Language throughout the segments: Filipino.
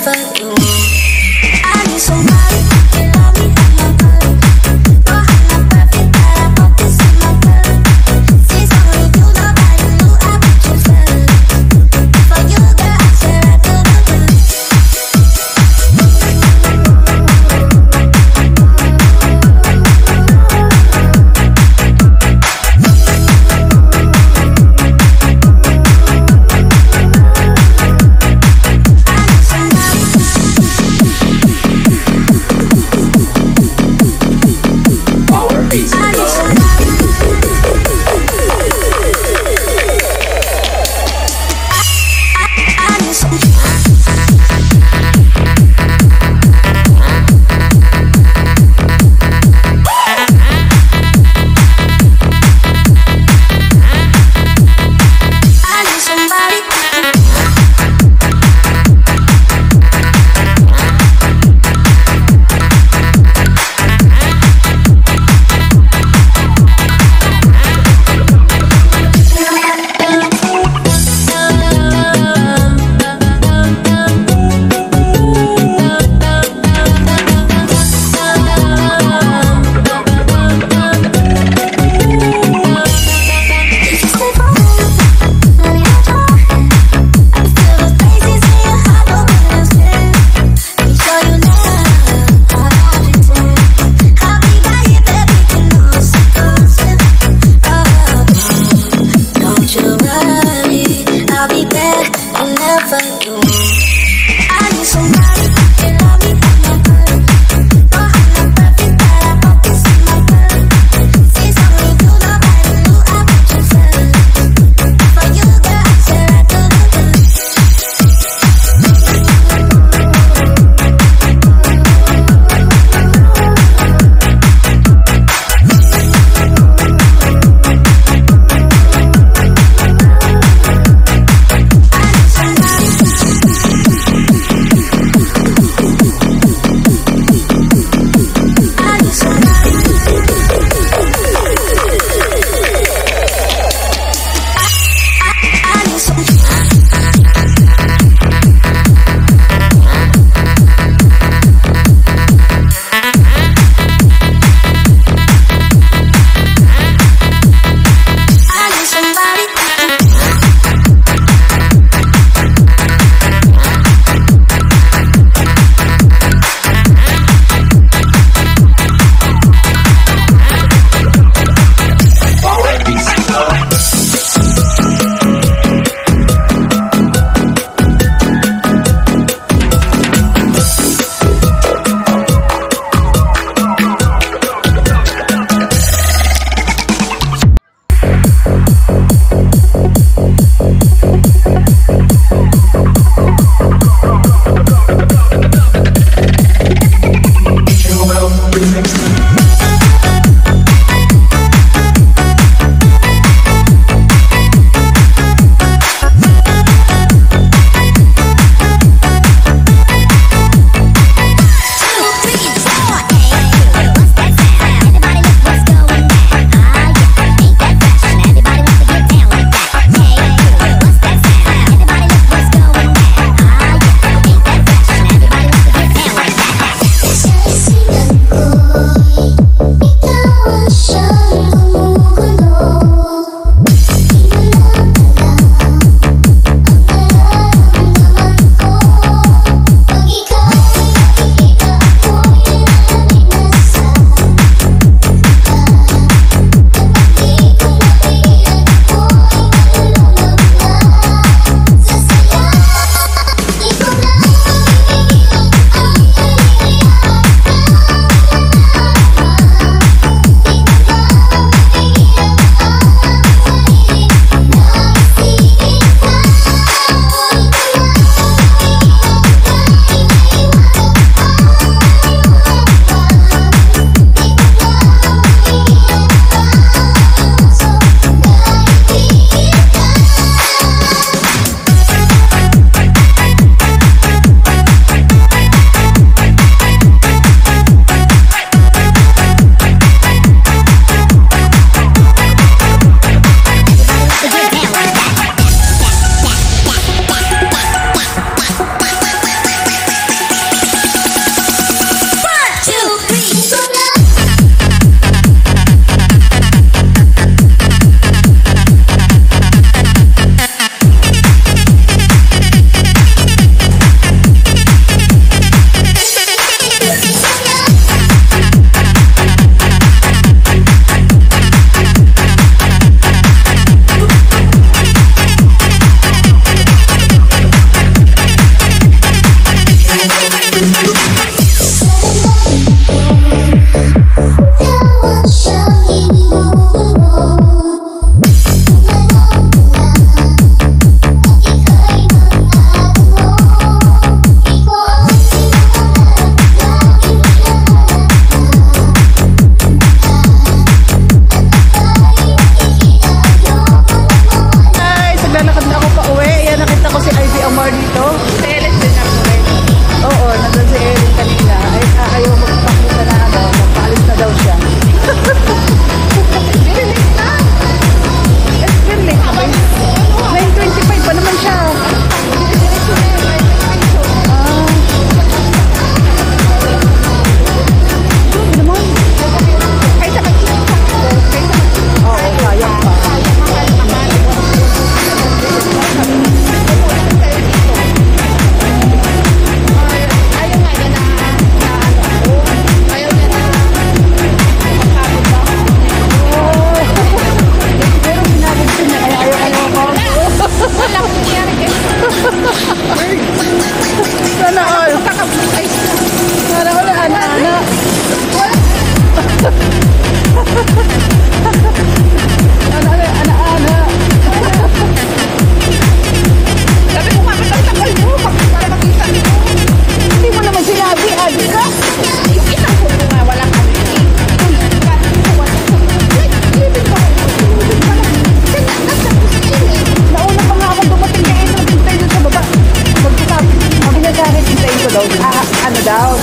never do. I need somebody to love me at my body. No, I'm not perfect, but I hope this is my girl. See, only you, nobody knew I put you first. For you, girl, I swear I do the best.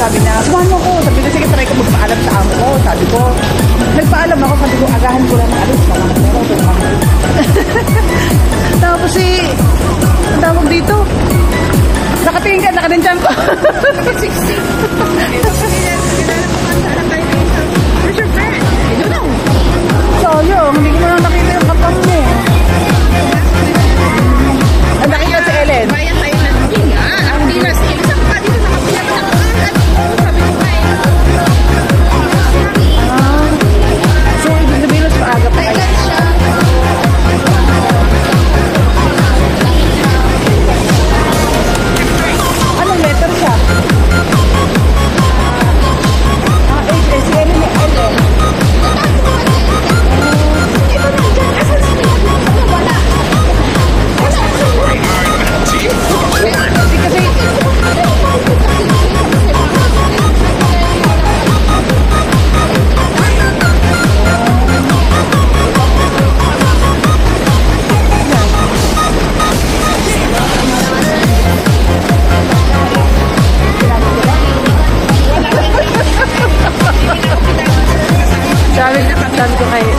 sabi niya, samahan mo ko. Sabi ko, sige, try ko magpaalam sa amo ko. Sabi ko, nagpaalam ako. Sabi ko, agahan ko lang na alis. Tapos ang tawag dito. Nakatingin ka, nakadensyan ko. 60. Where's your friend? I don't know. Sayang, hindi ko na lang nakita yung kapam mo. Ang nakita si Ellen. Bayan tayo na hindi nga. Ang dinas, isa pa dito sa kapila ng kakat. Sabi ko ba So, ibig sabihin mas maaga pa kayo. Anong letter siya? Si Ellen ni Ellen.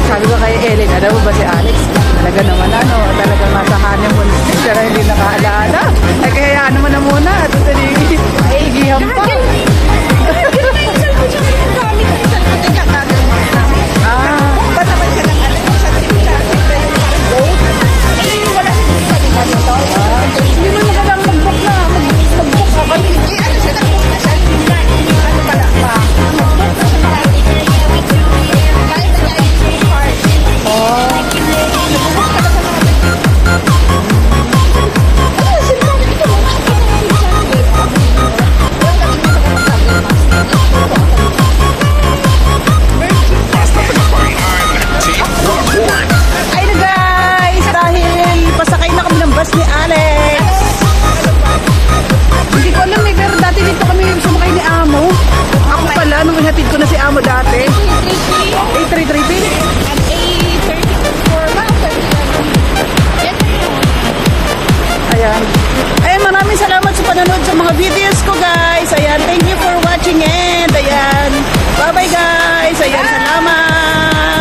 Sabi ko kay Ellen, alam mo ba si Alex? Talaga naman talaga nasa honeymoon stage, pero hindi nakaalala. Ay kaya naman na muna, at ito igihan pa. ba naman siya ng alam sa tripla? Wala Hindi mo na lang mag-book na. Mag-book ka kami. ano siya, nag-book na siya. Ano pala pa? Nag-book na siya. Kahit na niya yung card. Nag-book ka na sa mga Ay na guys, dahil pasakay na kami ng bus ni Alex. Hindi ko alam pero dati dito kami sumakay ni Amo. Ako pala, nung ihatid ko na si Amo dati. 833 at 8:34 ba? Ayan. Ayan, maraming salamat sa panonood sa mga videos ko guys. Ayan, thank you for watching and ayan. Bye bye guys. Ayan, salamat.